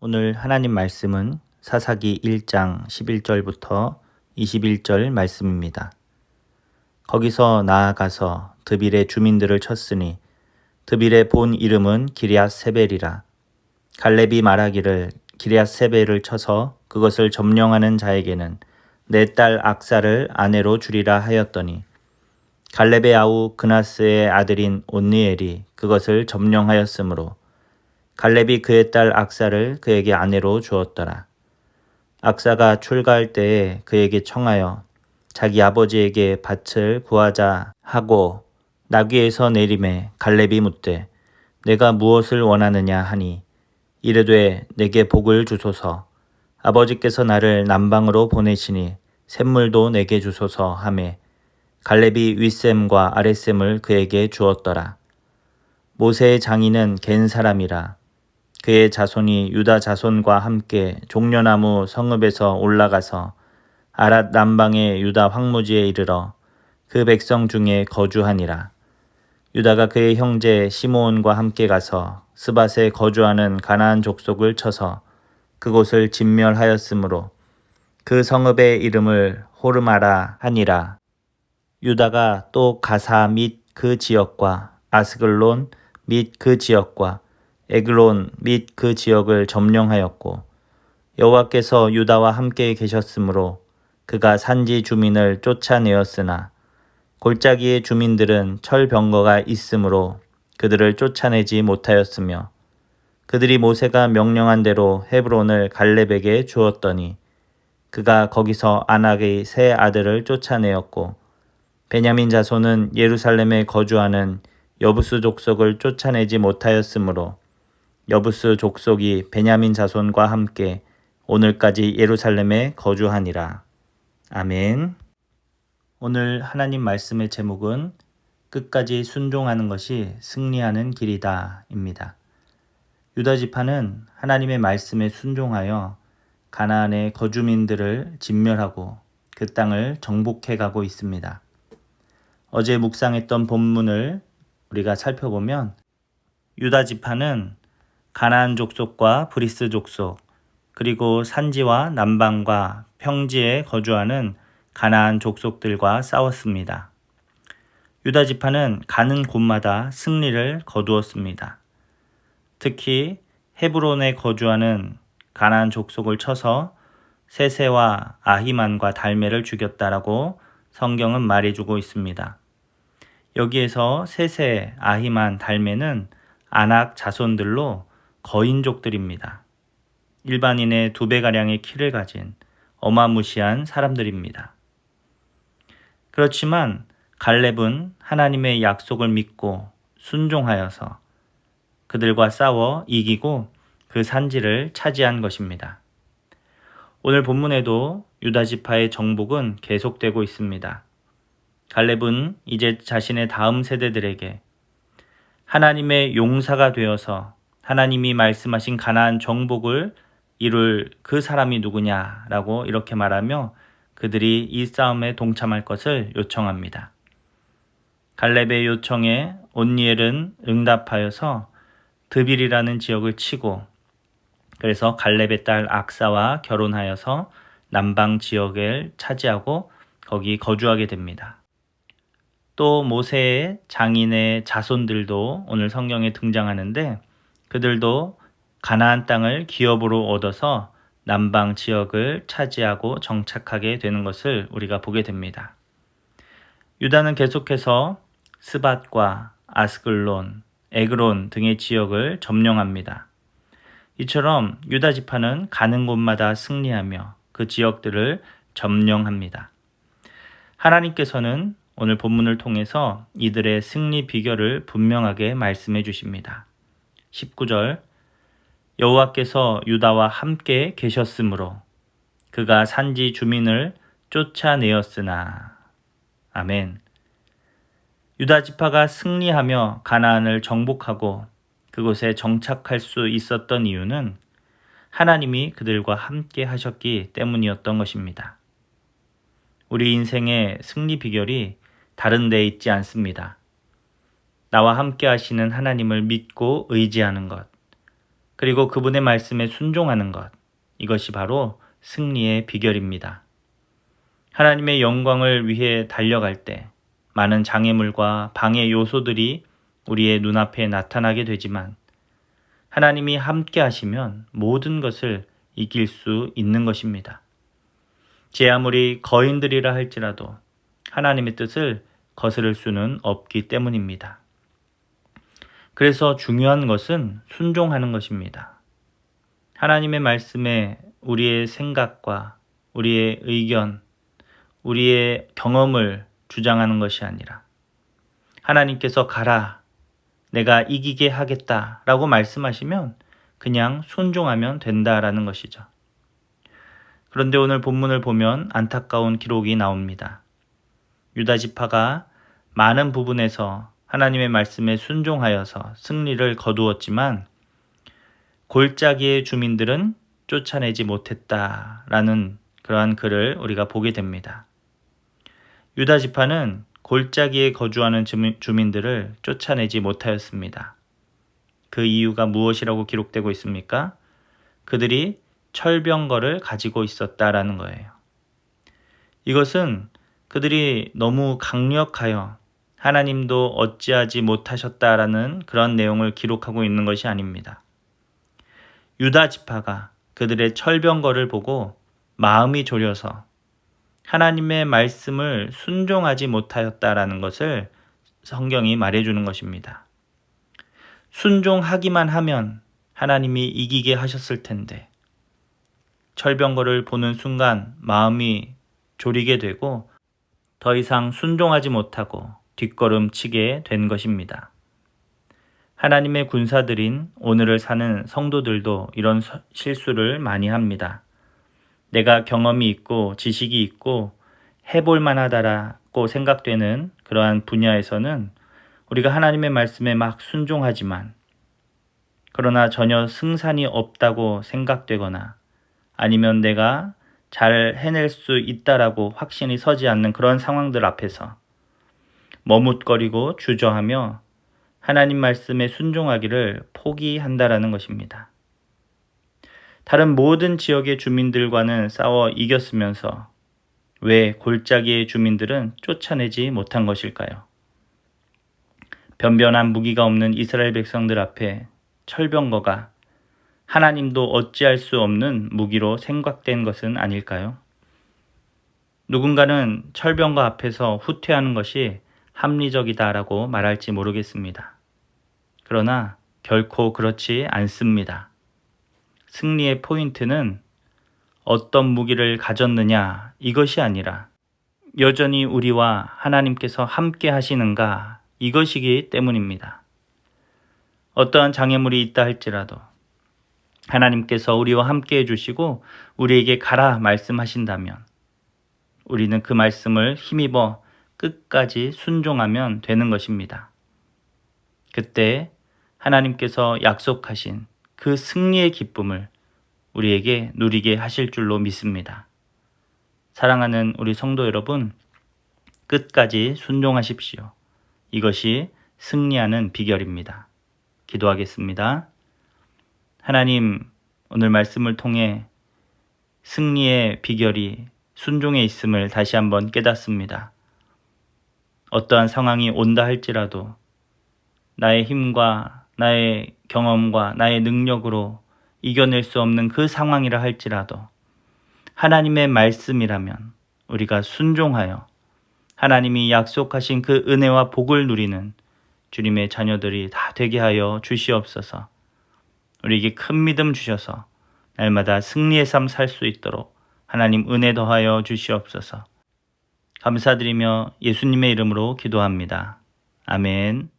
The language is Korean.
오늘 하나님 말씀은 사사기 1장 11절부터 21절 말씀입니다. 거기서 나아가서 드빌의 주민들을 쳤으니 드빌의 본 이름은 기럇 세벨이라. 갈렙이 말하기를 기럇 세벨을 쳐서 그것을 점령하는 자에게는 내 딸 악사를 아내로 주리라 하였더니 갈렙의 아우 그나스의 아들인 온니엘이 그것을 점령하였으므로 갈렙이 그의 딸 악사를 그에게 아내로 주었더라. 악사가 출가할 때에 그에게 청하여 자기 아버지에게 밭을 구하자 하고 나귀에서 내림에 갈렙이 묻되 내가 무엇을 원하느냐 하니 이르되 내게 복을 주소서. 아버지께서 나를 남방으로 보내시니 샘물도 내게 주소서 하매 갈렙이 윗샘과 아랫샘을 그에게 주었더라. 모세의 장인은 겐 사람이라. 그의 자손이 유다 자손과 함께 종려나무 성읍에서 올라가서 아랏 남방의 유다 황무지에 이르러 그 백성 중에 거주하니라. 유다가 그의 형제 시므온과 함께 가서 스밧에 거주하는 가나안 족속을 쳐서 그곳을 진멸하였으므로 그 성읍의 이름을 호르마라 하니라. 유다가 또 가사 및 그 지역과 아스글론 및 그 지역과 에글론 및 그 지역을 점령하였고 여호와께서 유다와 함께 계셨으므로 그가 산지 주민을 쫓아내었으나 골짜기의 주민들은 철병거가 있으므로 그들을 쫓아내지 못하였으며 그들이 모세가 명령한 대로 헤브론을 갈렙에게 주었더니 그가 거기서 아낙의 세 아들을 쫓아내었고 베냐민 자손은 예루살렘에 거주하는 여부스 족속을 쫓아내지 못하였으므로 여부스 족속이 베냐민 자손과 함께 오늘까지 예루살렘에 거주하니라. 아멘. 오늘 하나님 말씀의 제목은 끝까지 순종하는 것이 승리하는 길이다 입니다. 유다 지파는 하나님의 말씀에 순종하여 가나안의 거주민들을 진멸하고 그 땅을 정복해 가고 있습니다. 어제 묵상했던 본문을 우리가 살펴보면 유다 지파는 가나안 족속과 브리스 족속 그리고 산지와 남방과 평지에 거주하는 가나안 족속들과 싸웠습니다. 유다 지파는 가는 곳마다 승리를 거두었습니다. 특히 헤브론에 거주하는 가나안 족속을 쳐서 세세와 아히만과 달메를 죽였다라고 성경은 말해주고 있습니다. 여기에서 세세, 아히만, 달메는 아낙 자손들로 거인족들입니다. 일반인의 2배가량의 키를 가진 어마무시한 사람들입니다. 그렇지만 갈렙은 하나님의 약속을 믿고 순종하여서 그들과 싸워 이기고 그 산지를 차지한 것입니다. 오늘 본문에도 유다 지파의 정복은 계속되고 있습니다. 갈렙은 이제 자신의 다음 세대들에게 하나님의 용사가 되어서 하나님이 말씀하신 가나안 정복을 이룰 그 사람이 누구냐라고 이렇게 말하며 그들이 이 싸움에 동참할 것을 요청합니다. 갈렙의 요청에 온니엘은 응답하여서 드빌이라는 지역을 치고 그래서 갈렙의 딸 악사와 결혼하여서 남방 지역을 차지하고 거기 거주하게 됩니다. 또 모세의 장인의 자손들도 오늘 성경에 등장하는데 그들도 가나안 땅을 기업으로 얻어서 남방 지역을 차지하고 정착하게 되는 것을 우리가 보게 됩니다. 유다는 계속해서 스밧과 아스글론, 에그론 등의 지역을 점령합니다. 이처럼 유다 지파는 가는 곳마다 승리하며 그 지역들을 점령합니다. 하나님께서는 오늘 본문을 통해서 이들의 승리 비결을 분명하게 말씀해 주십니다. 19절 여호와께서 유다와 함께 계셨으므로 그가 산지 주민을 쫓아내었으나. 아멘. 유다 지파가 승리하며 가나안을 정복하고 그곳에 정착할 수 있었던 이유는 하나님이 그들과 함께 하셨기 때문이었던 것입니다. 우리 인생의 승리 비결이 다른 데 있지 않습니다. 나와 함께 하시는 하나님을 믿고 의지하는 것, 그리고 그분의 말씀에 순종하는 것, 이것이 바로 승리의 비결입니다. 하나님의 영광을 위해 달려갈 때 많은 장애물과 방해 요소들이 우리의 눈앞에 나타나게 되지만 하나님이 함께 하시면 모든 것을 이길 수 있는 것입니다. 제 아무리 거인들이라 할지라도 하나님의 뜻을 거스를 수는 없기 때문입니다. 그래서 중요한 것은 순종하는 것입니다. 하나님의 말씀에 우리의 생각과 우리의 의견, 우리의 경험을 주장하는 것이 아니라 하나님께서 가라, 내가 이기게 하겠다라고 말씀하시면 그냥 순종하면 된다라는 것이죠. 그런데 오늘 본문을 보면 안타까운 기록이 나옵니다. 유다 지파가 많은 부분에서 하나님의 말씀에 순종하여서 승리를 거두었지만 골짜기의 주민들은 쫓아내지 못했다라는 그러한 글을 우리가 보게 됩니다. 유다 지파는 골짜기에 거주하는 주민들을 쫓아내지 못하였습니다. 그 이유가 무엇이라고 기록되고 있습니까? 그들이 철병거를 가지고 있었다라는 거예요. 이것은 그들이 너무 강력하여 하나님도 어찌하지 못하셨다라는 그런 내용을 기록하고 있는 것이 아닙니다. 유다 지파가 그들의 철병거를 보고 마음이 졸여서 하나님의 말씀을 순종하지 못하였다라는 것을 성경이 말해주는 것입니다. 순종하기만 하면 하나님이 이기게 하셨을 텐데 철병거를 보는 순간 마음이 졸이게 되고 더 이상 순종하지 못하고 뒷걸음치게 된 것입니다. 하나님의 군사들인 오늘을 사는 성도들도 이런 실수를 많이 합니다. 내가 경험이 있고 지식이 있고 해볼 만하다라고 생각되는 그러한 분야에서는 우리가 하나님의 말씀에 막 순종하지만 그러나 전혀 승산이 없다고 생각되거나 아니면 내가 잘 해낼 수 있다라고 확신이 서지 않는 그런 상황들 앞에서 머뭇거리고 주저하며 하나님 말씀에 순종하기를 포기한다라는 것입니다. 다른 모든 지역의 주민들과는 싸워 이겼으면서 왜 골짜기의 주민들은 쫓아내지 못한 것일까요? 변변한 무기가 없는 이스라엘 백성들 앞에 철병거가 하나님도 어찌할 수 없는 무기로 생각된 것은 아닐까요? 누군가는 철병거 앞에서 후퇴하는 것이 합리적이다라고 말할지 모르겠습니다. 그러나 결코 그렇지 않습니다. 승리의 포인트는 어떤 무기를 가졌느냐 이것이 아니라 여전히 우리와 하나님께서 함께 하시는가 이것이기 때문입니다. 어떠한 장애물이 있다 할지라도 하나님께서 우리와 함께 해주시고 우리에게 가라 말씀하신다면 우리는 그 말씀을 힘입어 끝까지 순종하면 되는 것입니다. 그때 하나님께서 약속하신 그 승리의 기쁨을 우리에게 누리게 하실 줄로 믿습니다. 사랑하는 우리 성도 여러분, 끝까지 순종하십시오. 이것이 승리하는 비결입니다. 기도하겠습니다. 하나님, 오늘 말씀을 통해 승리의 비결이 순종에 있음을 다시 한번 깨닫습니다. 어떠한 상황이 온다 할지라도 나의 힘과 나의 경험과 나의 능력으로 이겨낼 수 없는 그 상황이라 할지라도 하나님의 말씀이라면 우리가 순종하여 하나님이 약속하신 그 은혜와 복을 누리는 주님의 자녀들이 다 되게 하여 주시옵소서. 우리에게 큰 믿음 주셔서 날마다 승리의 삶 살 수 있도록 하나님 은혜 더하여 주시옵소서. 감사드리며 예수님의 이름으로 기도합니다. 아멘.